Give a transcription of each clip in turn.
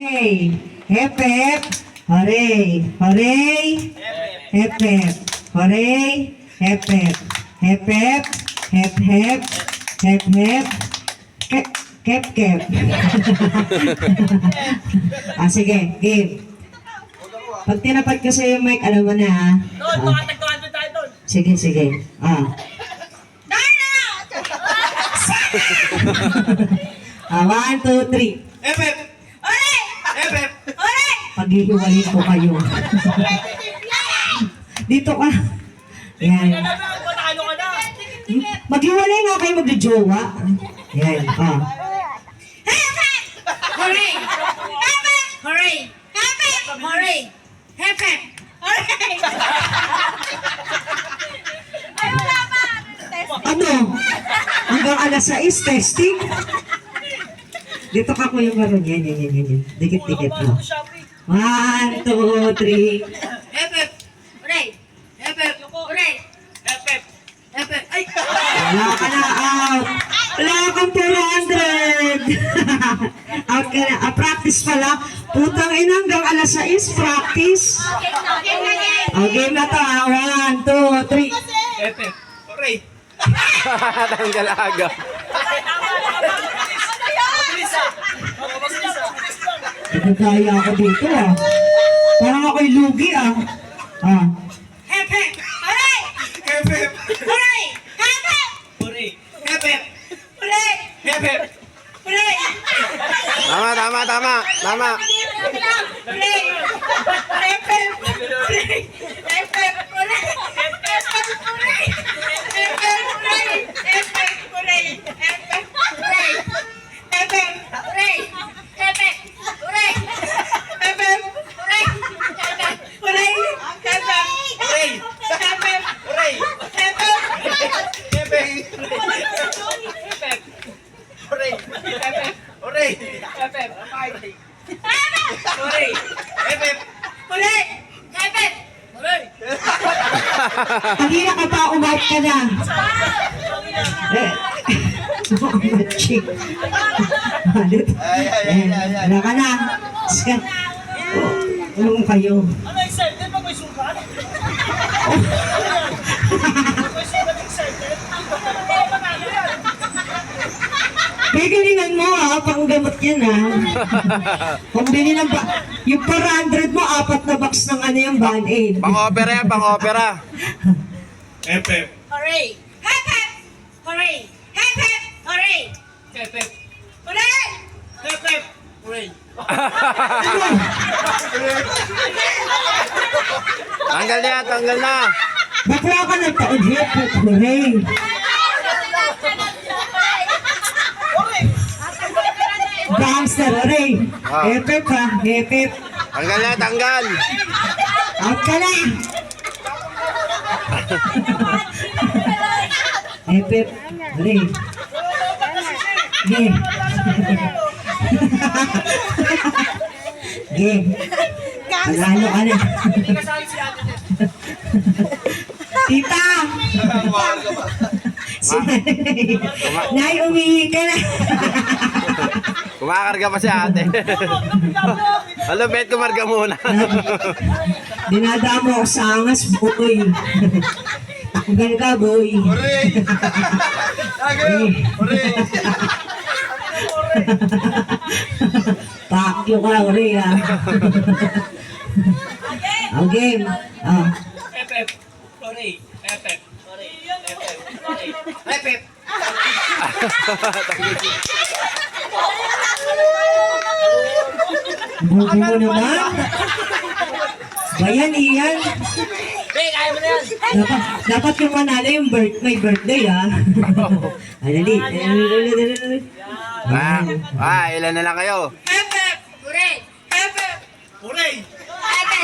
Hey, hep hep, hooray, hooray, hep hep, hooray, hep hep, hep hep, hep hep, hep hep, kep, kep, kep. Sige, game. Pag tinapat ko sa yung mic, alam mo na ha. Doon, mga tagtuhan tayo doon. Sige, sige. One, two, three. FF! FF! Paghihiwalin ko kayo. Dito ka. Yan. Patalo ka na. Maghiwalay nga kayo magjojowa. Yan. Hooray! Hooray! Hooray! Hepe! Hooray! Ay, wala pa! Ano? Hanggang alas 6, testing? Dito ka ko yung maroon. Yan. Dikit-dikit mo. Shopee. 1, 2, 3. Hepe! Hooray! Hepe! Hooray! FF! Hepe! Ay! Wala ka na out. Wala kang 400. Out ka na. Practice pala. Putang ina hanggang alas 6. Practice. Game na to ha. 1, 2, 3. FF! Hooray! Tanggal aga. Mabilis ah! Mabilis lang! Nagkaya ako dito ah. Parang ako'y lugi ah. Hepe! Hooray! FF! Hooray! Hepe! Hooray! FF! Hooray! FF! Hooray! Tama. Hooray! Hepe! Hooray! Hepe! Hooray! Hooray! FF! Hooray! FF! Hooray! FF! Hooray! FF! Kanina ka pa, umart ka na. Chick. Wala ka na. Ano kayo? Ano excited pag may sugat? May sugat excited? Panalo yan! Pigilingan mo ha, panggamot yan ha. Pambili ng yung 400 mo, 4 na box ng ano yung Band-Aid. Pang-opera yan, pang-opera. FF! Hooray! Hepe! Hooray! Hepe! Hooray! FF! Hooray! FF! Hooray! Tanggal na. Bakla ka ng taon, hep, hooray. Gangster, hooray. Hep ha, hep. Tanggal. Out ka na. Hep, hooray. Game. Game. Panalo ka na. Hindi kasali si ate niya. Tita! Si Nay, umihi ka na. Kumakarga pa si ate. Halo, bet kumarga muna. Dinadamo ako sa angas, boy. Takgal ka, boy. Hooray! Hooray! Pakyo ka, uri ah. Okay. FF! Hooray! FF! Hooray! FF! Hooray! FF! Bugo mo naman. Bayan, iyan. Hey, kaya mo na yan! Dapat yung manalo yung may birthday ah. Alali. Ilan na lang kayo? Hepe! Hooray! Hepe! Hooray! Hepe!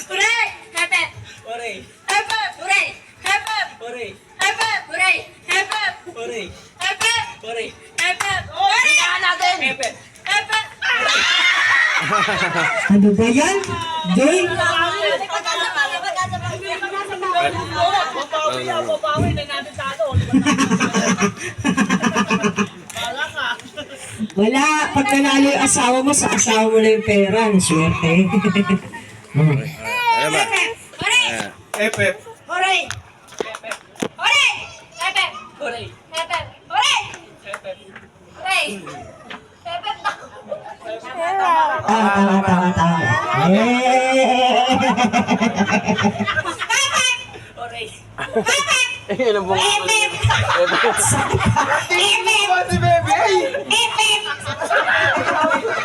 Hooray! Hepe! Hooray! Hepe! Hooray! Hepe! Hooray! Hepe! Hooray! Hepe! Hooray! Hepe! Hooray! Hepe! Hooray! Natin! FF! Hepe! Ano ba yan? Joy? Mapawi na natin talo. Bala ka. Wala. Pag nanalo yung asawa mo, sa asawa mo lang yung pera. Swerte. Ano ba? Hooray! Epep. Hooray! Hooray! Hepep! Hooray. Hepep! Hooray! Epep. Hooray! Hepep! Tama. Hooray. Yan ang bunga.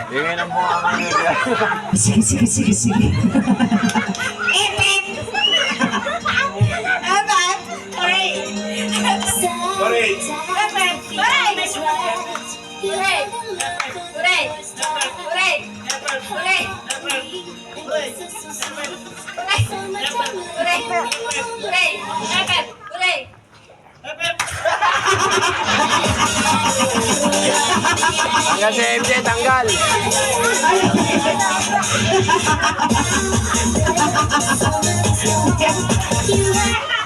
Yan ang bunga. Sige. Hooray! Hooray. Hepep! Hooray! Hooray! Hooray! Hooray! Hooray! Hooray! Hooray! Hepep! Hooray! Tanggal si MJ, tanggal.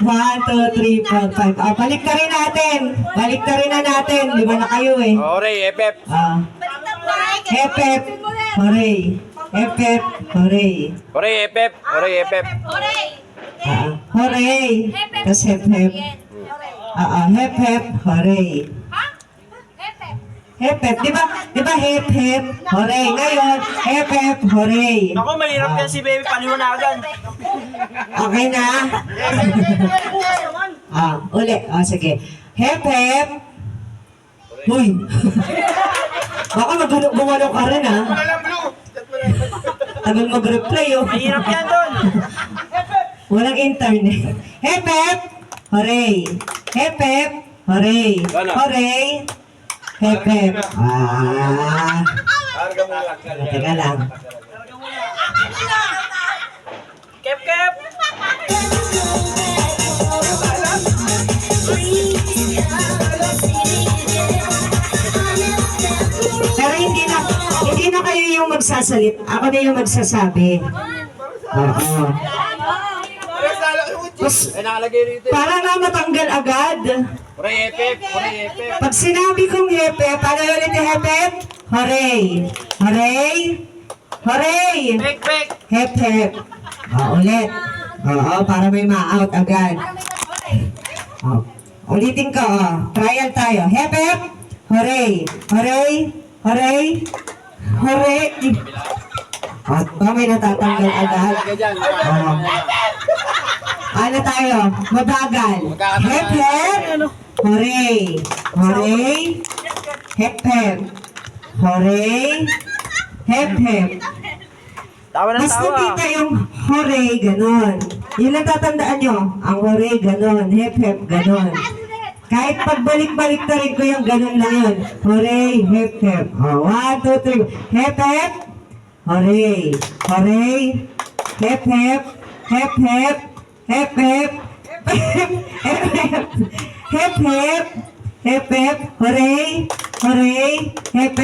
One, two, three, four, five. Balik na rin natin. Lima na kayo eh. Hooray, Epep. Hepep. Hooray. Hepep. Hooray. Hooray, Epep. Hooray, Epep. Hooray! Hooray. Tapos hep. Hep. Hooray. Ha? Hepep! Hep. Di ba hep. Hooray. Ngayon, hep. Hooray. Ako, mahirap yan si Baby paliwanagan. Okay na? Uli. Sige. Hep. Uy. Baka gumalaw ka rin ha. Tagal mag-reply oh. Mahirap yan doon. Walang internet. Hep. Hooray. Hep. Hooray. Hooray. Hep. Teka lang. Kep. Pero hindi na kayo yung magsasalit. Ako na yung magsasabi. Oo. Mas, Ay, nakalagay rito. para na matanggal agad. Hooray, Epep. Hooray, Epep. Pag sinabi kong hepe, paano ulit yung hepe? Hooray! Hooray! Hooray! Pek. Hep. Ulit. Oo, para may ma-out agad. Ulitin ko, trial tayo. Hep. Hooray! Hooray! Hooray! Hooray! At may natatanggal agad. Nakalagay dyan. Ano tayo? Mabagal. Hep. Hooray! Hooray! Hep. Hooray! Hep. Tawa ng Basta tawa. dito yung hooray, ganon. Yun lang tatandaan nyo. Ang hooray, ganon. Hep, ganon. Kahit pagbalik-balik na rin ko yung ganon lang yun. Hooray, hep. One, two, three. Hep. Hooray. Hooray. Hep. Hep. Hep. Hep. Hooray. Hooray. Hep.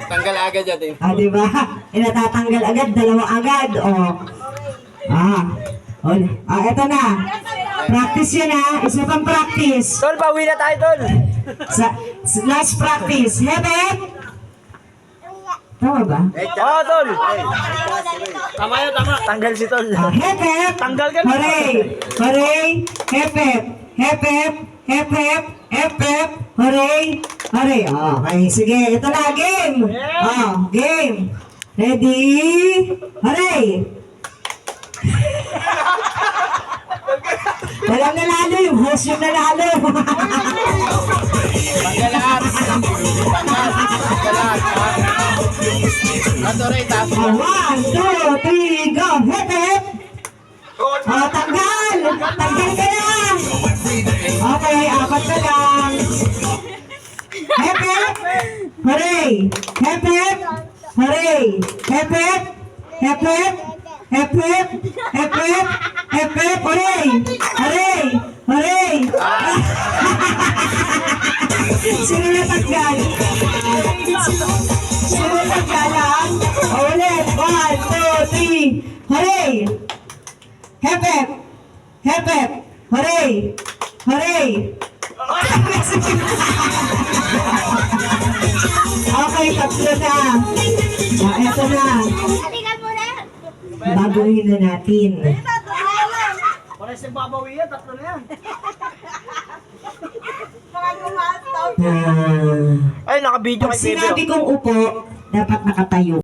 Tanggal agad yan. Diba? Natatanggal agad, dalawa agad. Eto na. Practice yun Isa pang practice. Tol, bawi na tayo, Tol. Last practice. Hep. Tama ba? Oo, Tol. Tama yun, tama. Tanggal si Tol. Hep. Tanggal ka na. Hooray. Hooray. Hep. Hooray. Hooray. Okay, sige. Ito na, game. Game. Ready? Hooray. Walang nanalo, yung host yung nanalo. Tanggal lahat. Hooray, taas mo. 1, 2, 3, go. Hep. Tanggal. Tanggal ka na. Okay, apat na lang. Hep. Hooray. Hep. Hooray. Hep. Hep. Hep. Hooray. Hooray. Hooray. Sino natanggal? Sino natanggal? Ulit. 1, 2, 3. Hooray. Hep. Hooray. Hooray. Okay, tatlo na. Eto na. Halika mo na. Baguhin na natin. Pares yung babawi yan, tatlo na yan. Ah, Ay, naka-video pag kay Bebe. sinabi kong upo, dapat nakatayo.